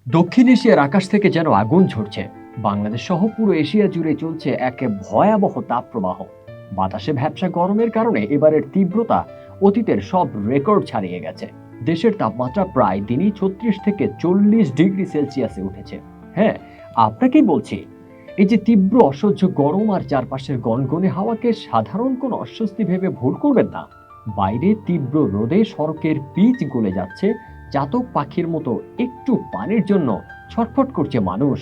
দক্ষিণ এশিয়ার আকাশ থেকে যেন আগুন ঝরছে। বাংলাদেশ সহ পুরো এশিয়া জুড়ে চলছে এক ভয়াবহ তাপপ্রবাহ। বাতাসে ভ্যাপসা গরমের কারণে এবারের তীব্রতা অতীতের সব রেকর্ড ছাড়িয়ে গেছে। দেশের তাপমাত্রা প্রায় দিনই 36 থেকে 40 ডিগ্রি সেলসিয়াসে উঠেছে। হ্যাঁ, আপনাকেই বলছি। এই যে তীব্র অসহ্য গরম আর চারপাশের গনগনে হাওয়াকে সাধারণ কোনো অস্বস্তি ভেবে ভুল করবেন না। বাইরে তীব্র রোদে সড়কের পিচ গলে যাচ্ছে, চাতক পাখির মতো একটু পানির জন্য ছটফট করছে মানুষ।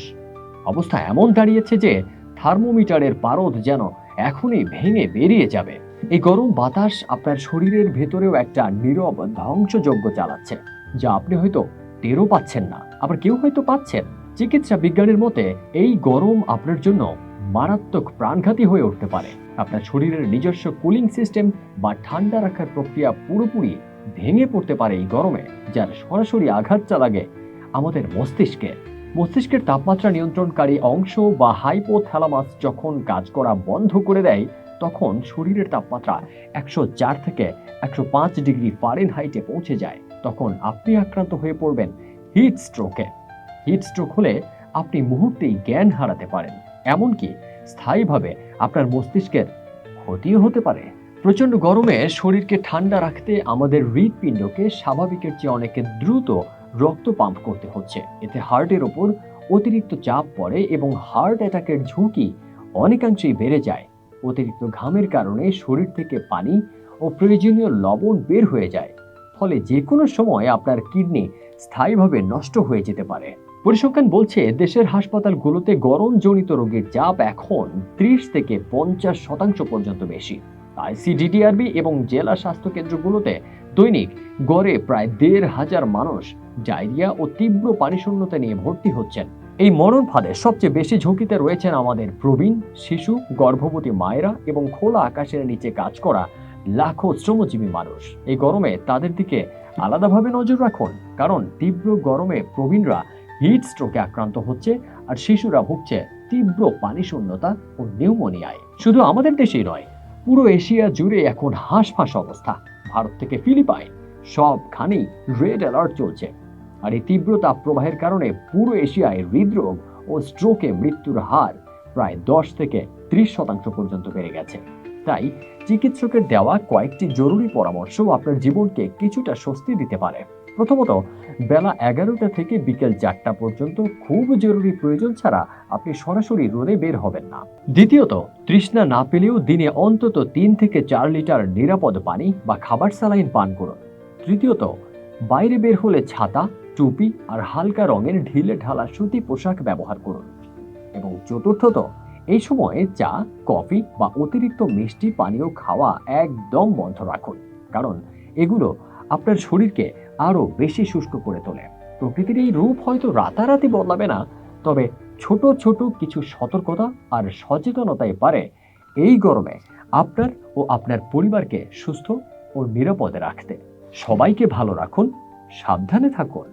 অবস্থা এমন দাঁড়িয়েছে যে থার্মোমিটারের পারদ যেন এখনই ভেঙে বেরিয়ে যাবে। এই গরম বাতাস আপনার শরীরের ভেতরেও একটা নীরব ধ্বংসযজ্ঞ চালাচ্ছে, যা আপনি হয়তো টেরও পাচ্ছেন না, আবার কেউ হয়তো পাচ্ছেন। চিকিৎসা বিজ্ঞানের মতে এই গরম আপনার জন্য মারাত্মক প্রাণঘাতী হয়ে উঠতে পারে। আপনার শরীরের নিজস্ব কুলিং সিস্টেম বা ঠান্ডা রাখার প্রক্রিয়া পুরোপুরি ভেঙে পড়তে পারে এই গরমে, যার সরাসরি আঘাতটা লাগে আমাদের মস্তিষ্কে। মস্তিষ্কের তাপমাত্রা নিয়ন্ত্রণকারী অংশ বা হাইপোথ্যালামাস যখন কাজ করা বন্ধ করে দেয়, তখন শরীরের তাপমাত্রা 104 থেকে 105 ডিগ্রি ফারেনহাইটে পৌঁছে যায়। তখন আপনি আক্রান্ত হয়ে পড়বেন হিট স্ট্রোকে। হিট স্ট্রোক হলে আপনি মুহূর্তেই জ্ঞান হারাতে পারেন, এমনকি স্থায়ীভাবে আপনার মস্তিষ্কের ক্ষতিও হতে পারে। প্রচন্ড গরমে শরীরকে ঠান্ডা রাখতে আমাদের হৃৎপিণ্ডকে স্বাভাবিকের চেয়ে অনেক দ্রুত রক্ত পাম্প করতে হচ্ছে। এতে হার্টের ওপর অতিরিক্ত চাপ পড়ে এবং হার্ট অ্যাটাকের ঝুঁকি অনেকাংশেই বেড়ে যায়। অতিরিক্ত ঘামের কারণে শরীর থেকে পানি ও প্রয়োজনীয় লবণ বের হয়ে যায়, ফলে যে কোনো সময় আপনার কিডনি স্থায়ীভাবে নষ্ট হয়ে যেতে পারে। পরিসংখ্যান বলছে দেশের হাসপাতালগুলোতে গরমজনিত রোগীর চাপ এখন 30 থেকে 50% পর্যন্ত বেশি। আইসিডিডিআরবি এবং জেলা স্বাস্থ্য কেন্দ্রগুলোতে দৈনিক গড়ে প্রায় 1,500 মানুষ ডায়রিয়া ও তীব্র পানিশূন্যতা নিয়ে ভর্তি হচ্ছেন। এই মরণ ফাঁদে সবচেয়ে বেশি ঝুঁকিতে রয়েছেন আমাদের প্রবীণ, শিশু, গর্ভবতী মায়েরা এবং খোলা আকাশের নিচে কাজ করা লাখো শ্রমজীবী মানুষ। এই গরমে তাদের দিকে আলাদাভাবে নজর রাখুন, কারণ তীব্র গরমে প্রবীণরা হিট স্ট্রোকে আক্রান্ত হচ্ছে আর শিশুরা ভুগছে তীব্র পানিশূন্যতা ও নিউমোনিয়ায়। শুধু আমাদের দেশেই নয়, পুরো এশিয়া জুড়ে এখন হাঁসফাঁস অবস্থা। ভারত থেকে ফিলিপাইন সবখানেই রেড অ্যালার্ট চলছে। আর এই তীব্র তাপ প্রবাহের কারণে পুরো এশিয়ায় হৃদরোগ ও স্ট্রোকে মৃত্যুর হার প্রায় 10 থেকে 30% পর্যন্ত বেড়ে গেছে। তাই চিকিৎসকের দেওয়া কয়েকটি জরুরি পরামর্শ আপনার জীবনকে কিছুটা স্বস্তি দিতে পারে। প্রথমত, বেলা 11টা থেকে বিকেল 4টা পর্যন্ত খুব জরুরি প্রয়োজন ছাড়া আপনি সরাসরি রোদে বের হবেন না। দ্বিতীয়ত, তৃষ্ণা না পেলেও দিনে অন্তত 3 থেকে 4 লিটার নিরাপদ পানি বা খাবার স্যালাইন পান করুন। তৃতীয়ত, বাইরে বের হলে ছাতা, টুপি আর হালকা রঙের ঢিলে ঢালা সুতি পোশাক ব্যবহার করুন। এবং চতুর্থত, এই সময়ে চা, কফি বা অতিরিক্ত মিষ্টি পানীয় খাওয়া একদম বন্ধ রাখুন, কারণ এগুলো আপনার শরীরকে আরো বেশি শুষ্ক করে তোলে। প্রকৃতির এই রূপ হয়তো রাতারাতি বদলাবে না, তবে ছোট ছোট কিছু সতর্কতা আর সচেতনতাই পারে এই গরমে আপনার ও আপনার পরিবারকে সুস্থ ও নিরাপদে রাখতে। সবাইকে ভালো রাখুন, সাবধানে থাকুন।